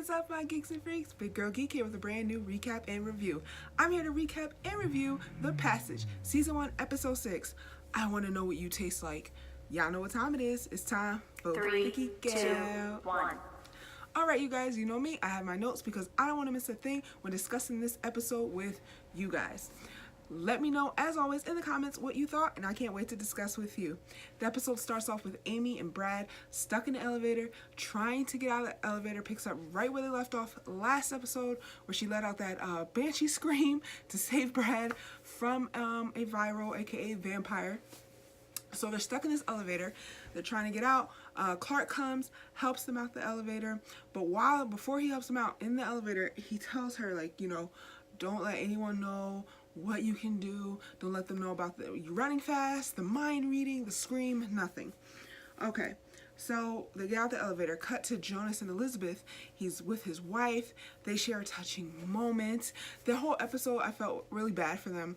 What's up, my geeks and freaks? Big Girl Geek here with a brand new recap and review. I'm here to recap and review The Passage, Season 1, Episode 6. I want to know what you taste like. Y'all know what time it is. It's time for 3, 2, 1. Alright, you guys, you know me. I have my notes because I don't want to miss a thing when discussing this episode with you guys. Let me know, as always, in the comments what you thought, and I can't wait to discuss with you. The episode starts off with Amy and Brad stuck in the elevator, trying to get out of the elevator, picks up right where they left off last episode, where she let out that banshee scream to save Brad from a viral, aka vampire. So they're stuck in this elevator. They're trying to get out. Clark comes, helps them out the elevator, but before he helps them out in the elevator, he tells her, like, you know, don't let anyone know what you can do. Don't let them know about you running fast, the mind reading, the scream, nothing. Okay, so they get out the elevator, cut to Jonas and Elizabeth. He's with his wife. They share a touching moment. The whole episode, I felt really bad for them.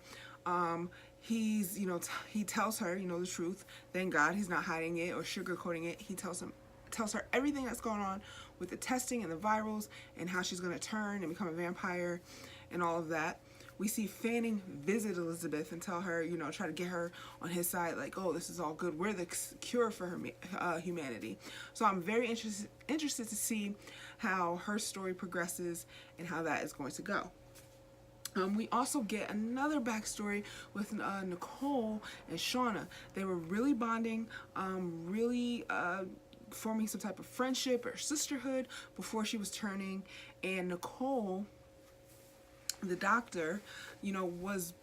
He's, you know, he tells her, you know, the truth. Thank God he's not hiding it or sugarcoating it. He tells her everything that's going on with the testing and the virals and how she's going to turn and become a vampire and all of that. We see Fanning visit Elizabeth and tell her, you know, try to get her on his side, like, oh, this is all good. We're the cure for her humanity. So I'm very interested to see how her story progresses and how that is going to go. We also get another backstory with Nicole and Shauna. They were really bonding, really forming some type of friendship or sisterhood before she was turning. And Nicole, the doctor, you know, was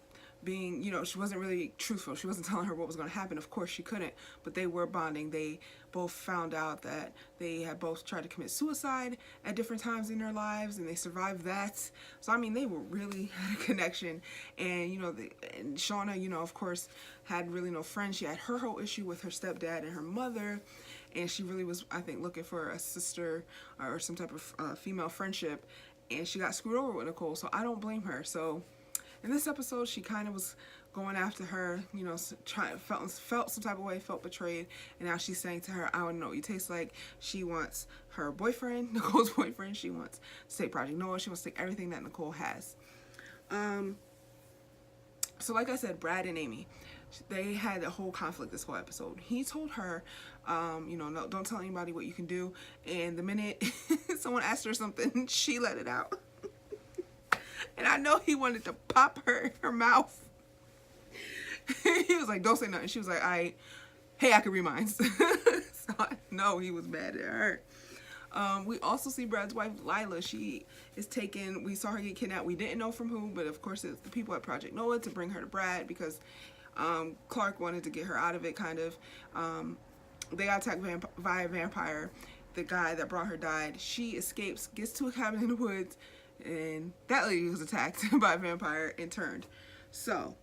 being, you know, she wasn't really truthful. She wasn't telling her what was going to happen. Of course she couldn't, but they were bonding. They both found out that they had both tried to commit suicide at different times in their lives, and they survived that. So I mean, they were really had a connection. And you know, and Shauna, you know, of course, had really no friends. She had her whole issue with her stepdad and her mother, and she really was, I think, looking for a sister or some type of female friendship, and she got screwed over with Nicole. So I don't blame her. So in this episode, she kind of was going after her, you know, felt some type of way, felt betrayed, and now she's saying to her, I want to know what you taste like. She wants her boyfriend, Nicole's boyfriend. She wants to take Project Noah. She wants to take everything that Nicole has. So like I said, Brad and Amy, they had a whole conflict this whole episode. He told her, you know, no, don't tell anybody what you can do, and the minute someone asked her something, she let it out. And I know he wanted to pop her in her mouth. He was like, don't say nothing. She was like, hey, I can read mine. So I know he was mad at her. We also see Brad's wife, Lila. She is taken, we saw her get kidnapped. We didn't know from who, but of course it's the people at Project Noah to bring her to Brad because Clark wanted to get her out of it, kind of. They got attacked by a vampire. The guy that brought her died. She escapes, gets to a cabin in the woods, and that lady was attacked by a vampire and turned. So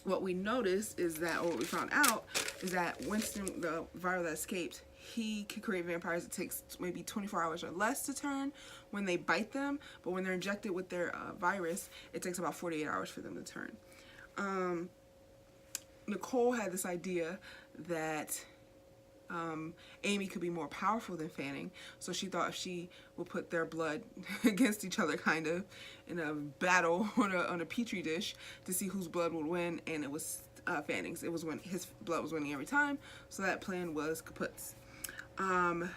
what we noticed is that, or what we found out, is that Winston, the viral that escaped, he could create vampires. It takes maybe 24 hours or less to turn when they bite them, but when they're injected with their virus, it takes about 48 hours for them to turn. Nicole had this idea that Amy could be more powerful than Fanning, so she thought if she would put their blood against each other, kind of in a battle on a petri dish to see whose blood would win, and it was Fanning's. It was when his blood was winning every time, so that plan was kaput's. And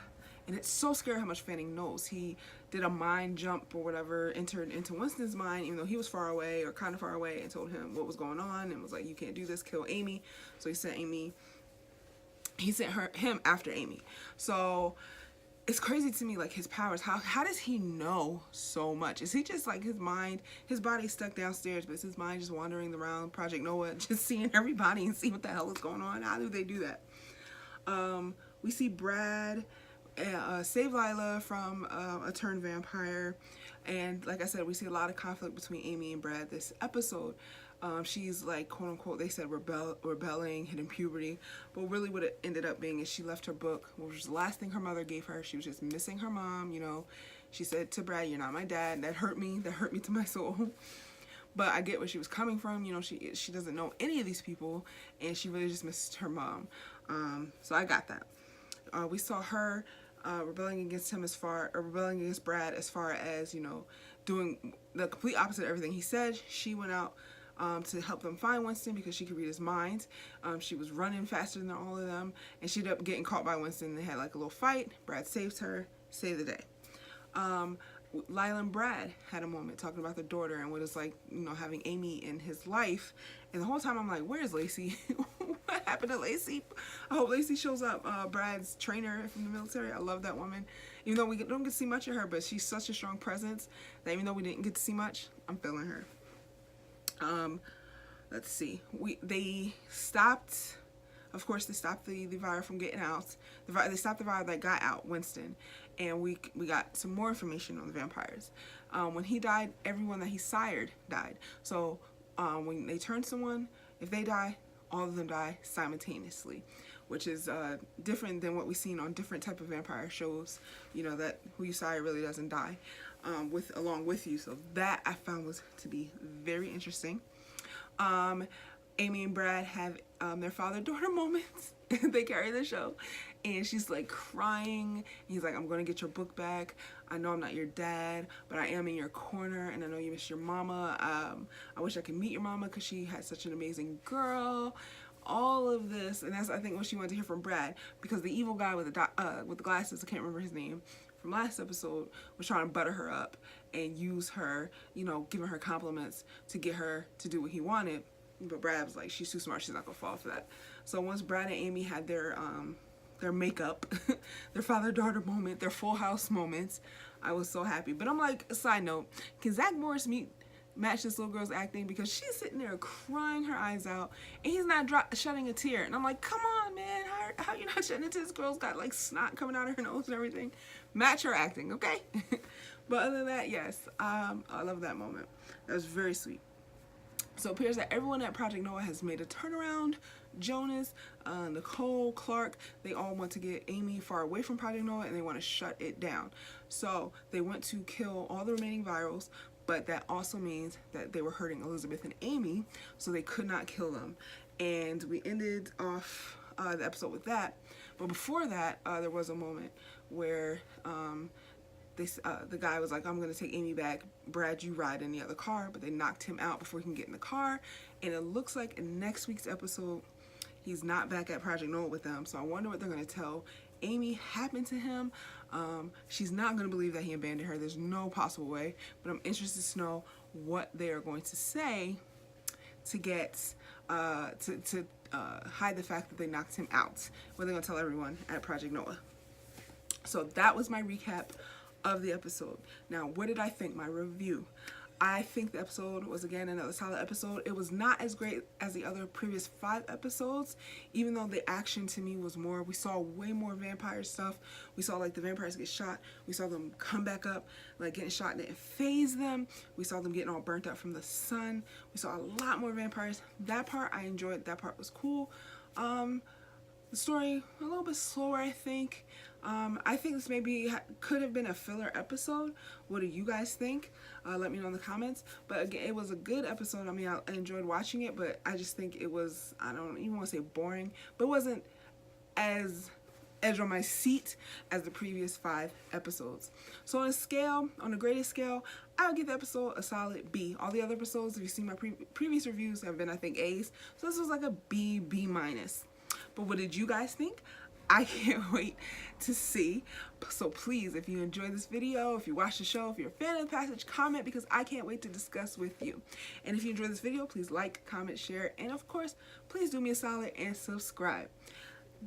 it's so scary how much Fanning knows. He did a mind jump or whatever, entered into Winston's mind, even though he was far away or kind of far away, and told him what was going on and was like, you can't do this, kill Amy. So he sent him after Amy. So it's crazy to me, like, his powers. How does he know so much? Is he just like, his body's stuck downstairs, but is his mind just wandering around Project Noah, just seeing everybody and see what the hell is going on? How do they do that? We see Brad save Lila from a turned vampire, and like I said, we see a lot of conflict between Amy and Brad this episode. She's like, quote unquote, they said rebelling, hitting puberty, but really what it ended up being is she left her book, which was the last thing her mother gave her. She was just missing her mom, you know. She said to Brad, you're not my dad. That hurt me to my soul. But I get where she was coming from, you know. She doesn't know any of these people, and she really just missed her mom. So I got that. We saw her rebelling against him rebelling against Brad as far as, you know, doing the complete opposite of everything he said. She went out to help them find Winston because she could read his mind. She was running faster than all of them, and she ended up getting caught by Winston. They had like a little fight. Brad saved her, saved the day. Lila and Brad had a moment talking about their daughter and what it's like, you know, having Amy in his life. And the whole time I'm like, where's Lacey? What happened to Lacey? I hope Lacey shows up. Brad's trainer from the military. I love that woman. Even though we don't get to see much of her, but she's such a strong presence that even though we didn't get to see much, I'm feeling her. Let's see. They stopped. Of course, they stopped the virus from getting out. They stopped the virus that got out, Winston. And we got some more information on the vampires. When he died, everyone that he sired died. So when they turn someone, if they die, all of them die simultaneously, which is different than what we've seen on different type of vampire shows. You know, that who you sire really doesn't die along with you. So that I found was to be very interesting. Amy and Brad have their father-daughter moments. They carry the show, and she's like crying. He's like, I'm gonna get your book back. I know I'm not your dad, but I am in your corner, and I know you miss your mama. I wish I could meet your mama because she had such an amazing girl. All of this, and that's I think what she wanted to hear from Brad, because the evil guy with the glasses, I can't remember his name, from last episode, was trying to butter her up and use her, you know, giving her compliments to get her to do what he wanted. But Brad was like, she's too smart, she's not gonna fall for that. So once Brad and Amy had their makeup, their father-daughter moment, their full house moments, I was so happy. But I'm like, a side note, can Zach Morris match this little girl's acting? Because she's sitting there crying her eyes out, and he's not shedding a tear. And I'm like, come on, man, how you not shedding a tear? This girl's got like snot coming out of her nose and everything. Match her acting, okay? But other than that, yes, I love that moment. That was very sweet. So it appears that everyone at Project Noah has made a turnaround. Jonas, Nicole, Clark, they all want to get Amy far away from Project Noah, and they want to shut it down. So they went to kill all the remaining virals, but that also means that they were hurting Elizabeth and Amy, so they could not kill them. And we ended off the episode with that. But before that, there was a moment where the guy was like, I'm going to take Amy back. Brad, you ride in the other car. But they knocked him out before he can get in the car. And it looks like in next week's episode, he's not back at Project Noah with them. So I wonder what they're going to tell Amy happened to him. She's not going to believe that he abandoned her. There's no possible way. But I'm interested to know what they are going to say to get to hide the fact that they knocked him out. What are they going to tell everyone at Project Noah? So that was my recap of the episode. Now, what did I think? My review. I think the episode was, again, another solid episode. It was not as great as the other previous 5 episodes, even though the action to me was more. We saw way more vampire stuff. We saw like the vampires get shot. We saw them come back up, like getting shot and it phased them. We saw them getting all burnt out from the sun. We saw a lot more vampires. That part I enjoyed. That part was cool. The story a little bit slower, I think. I think this maybe could have been a filler episode. What do you guys think? Let me know in the comments. But again, it was a good episode. I mean, I enjoyed watching it, but I just think it was, I don't even want to say boring, but it wasn't as edge on my seat as the previous 5 episodes. So on a scale, on a graded scale, I would give the episode a solid B. All the other episodes, if you've seen my previous reviews, have been, I think, A's. So this was like a B, B minus. But what did you guys think? I can't wait to see. So please, if you enjoyed this video, if you watched the show, if you're a fan of the passage, comment, because I can't wait to discuss with you. And if you enjoyed this video, please like, comment, share, and of course, please do me a solid and subscribe.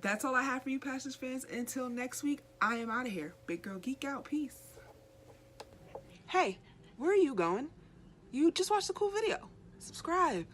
That's all I have for you, Passage fans. Until next week, I am out of here. Big Girl Geek out. Peace. Hey, where are you going? You just watched a cool video. Subscribe.